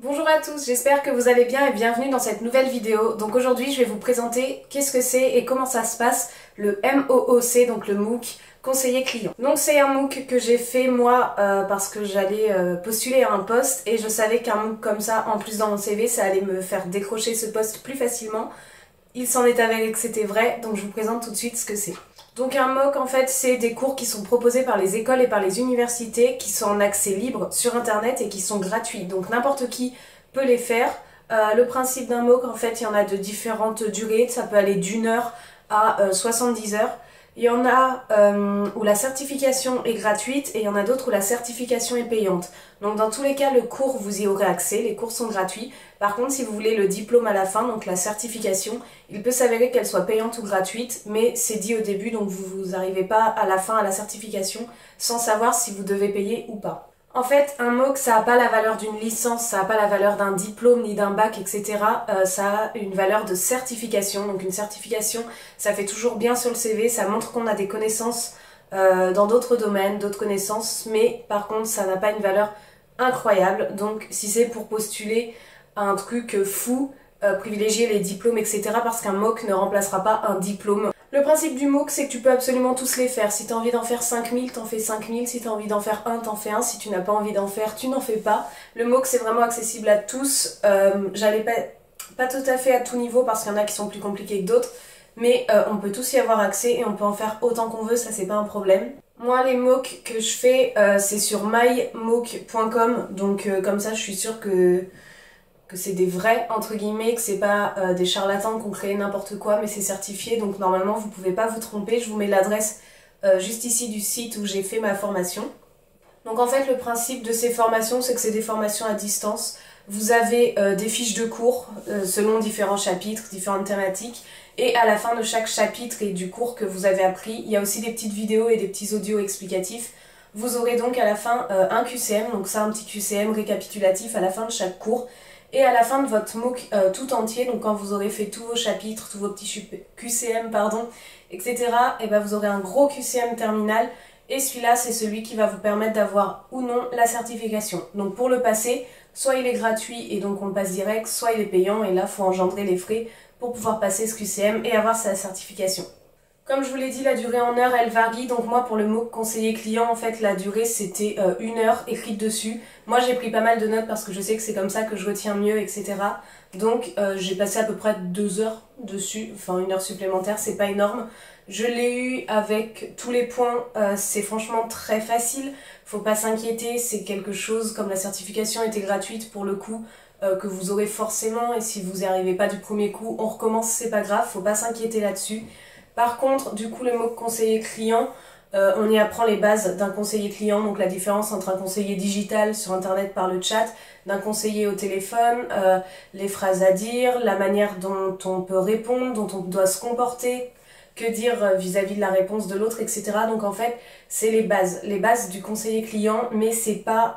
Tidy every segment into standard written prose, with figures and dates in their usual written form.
Bonjour à tous, j'espère que vous allez bien et bienvenue dans cette nouvelle vidéo. Donc aujourd'hui je vais vous présenter qu'est-ce que c'est et comment ça se passe le MOOC, donc le MOOC conseiller client. Donc c'est un MOOC que j'ai fait moi parce que j'allais postuler à un poste et je savais qu'un MOOC comme ça en plus dans mon CV ça allait me faire décrocher ce poste plus facilement. Il s'en est avéré que c'était vrai, donc je vous présente tout de suite ce que c'est. Donc un MOOC en fait c'est des cours qui sont proposés par les écoles et par les universités qui sont en accès libre sur internet et qui sont gratuits, donc n'importe qui peut les faire. Le principe d'un MOOC en fait il y en a de différentes durées, ça peut aller d'1 heure à 70 heures. Il y en a où la certification est gratuite et il y en a d'autres où la certification est payante. Donc dans tous les cas, le cours, vous y aurez accès, les cours sont gratuits. Par contre, si vous voulez le diplôme à la fin, donc la certification, il peut s'avérer qu'elle soit payante ou gratuite, mais c'est dit au début, donc vous n'arrivez pas à la fin à la certification sans savoir si vous devez payer ou pas. En fait, un MOOC, ça n'a pas la valeur d'une licence, ça n'a pas la valeur d'un diplôme ni d'un bac, etc. Ça a une valeur de certification. Donc une certification, ça fait toujours bien sur le CV, ça montre qu'on a des connaissances dans d'autres domaines, d'autres connaissances, mais par contre, ça n'a pas une valeur incroyable. Donc si c'est pour postuler à un truc fou, privilégier les diplômes, etc. parce qu'un MOOC ne remplacera pas un diplôme. Le principe du MOOC, c'est que tu peux absolument tous les faire. Si tu as envie d'en faire 5000, t'en fais 5000. Si tu as envie d'en faire un, t'en fais un. Si tu n'as pas envie d'en faire, tu n'en fais pas. Le MOOC, c'est vraiment accessible à tous. J'allais pas tout à fait à tout niveau parce qu'il y en a qui sont plus compliqués que d'autres. Mais on peut tous y avoir accès et on peut en faire autant qu'on veut, ça c'est pas un problème. Moi, les MOOC que je fais, c'est sur myMOOC.com. Donc comme ça, je suis sûre que c'est des vrais entre guillemets, que c'est pas des charlatans qui ont créé n'importe quoi, mais c'est certifié, donc normalement vous pouvez pas vous tromper. Je vous mets l'adresse juste ici du site où j'ai fait ma formation. Donc en fait le principe de ces formations, c'est que c'est des formations à distance. Vous avez des fiches de cours selon différents chapitres, différentes thématiques, et à la fin de chaque chapitre et du cours que vous avez appris, il y a aussi des petites vidéos et des petits audios explicatifs. Vous aurez donc à la fin un QCM, donc ça un petit QCM récapitulatif à la fin de chaque cours. Et à la fin de votre MOOC tout entier, donc quand vous aurez fait tous vos chapitres, tous vos petits QCM, etc., et ben vous aurez un gros QCM terminal. Et celui-là, c'est celui qui va vous permettre d'avoir ou non la certification. Donc pour le passer, soit il est gratuit et donc on le passe direct, soit il est payant et là, il faut engendrer les frais pour pouvoir passer ce QCM et avoir sa certification. Comme je vous l'ai dit, la durée en heures, elle varie. Donc moi, pour le MOOC conseiller client, en fait, la durée, c'était 1 heure écrite dessus. Moi, j'ai pris pas mal de notes parce que je sais que c'est comme ça que je retiens mieux, etc. Donc, j'ai passé à peu près 2 heures dessus. Enfin, 1 heure supplémentaire, c'est pas énorme. Je l'ai eu avec tous les points. C'est franchement très facile. Faut pas s'inquiéter. C'est quelque chose, comme la certification était gratuite pour le coup, que vous aurez forcément. Et si vous n'y arrivez pas du premier coup, on recommence, c'est pas grave. Faut pas s'inquiéter là-dessus. Par contre, du coup, le MOOC conseiller client, on y apprend les bases d'un conseiller client, donc la différence entre un conseiller digital sur internet par le chat, d'un conseiller au téléphone, les phrases à dire, la manière dont on peut répondre, dont on doit se comporter, que dire vis-à-vis de la réponse de l'autre, etc. Donc en fait, c'est les bases du conseiller client, mais c'est pas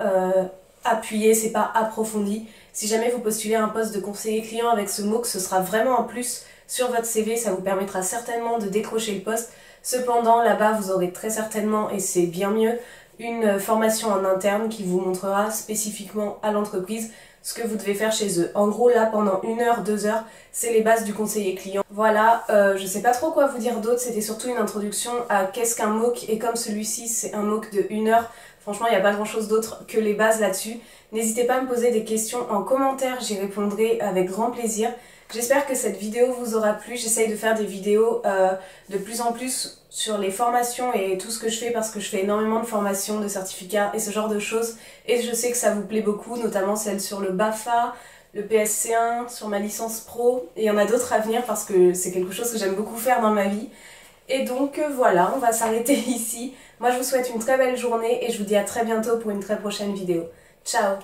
appuyé, c'est pas approfondi. Si jamais vous postulez un poste de conseiller client avec ce MOOC, ce sera vraiment un plus sur votre CV, ça vous permettra certainement de décrocher le poste. Cependant, là-bas, vous aurez très certainement, et c'est bien mieux, une formation en interne qui vous montrera spécifiquement à l'entreprise ce que vous devez faire chez eux. En gros, là, pendant 1 heure, 2 heures, c'est les bases du conseiller client. Voilà, je sais pas trop quoi vous dire d'autre, c'était surtout une introduction à qu'est-ce qu'un MOOC, et comme celui-ci, c'est un MOOC de 1 heure, franchement, il n'y a pas grand-chose d'autre que les bases là-dessus. N'hésitez pas à me poser des questions en commentaire, j'y répondrai avec grand plaisir. J'espère que cette vidéo vous aura plu. J'essaye de faire des vidéos de plus en plus sur les formations et tout ce que je fais parce que je fais énormément de formations, de certificats et ce genre de choses. Et je sais que ça vous plaît beaucoup, notamment celle sur le BAFA, le PSC1, sur ma licence pro. Et il y en a d'autres à venir parce que c'est quelque chose que j'aime beaucoup faire dans ma vie. Et donc voilà, on va s'arrêter ici. Moi je vous souhaite une très belle journée et je vous dis à très bientôt pour une très prochaine vidéo. Ciao!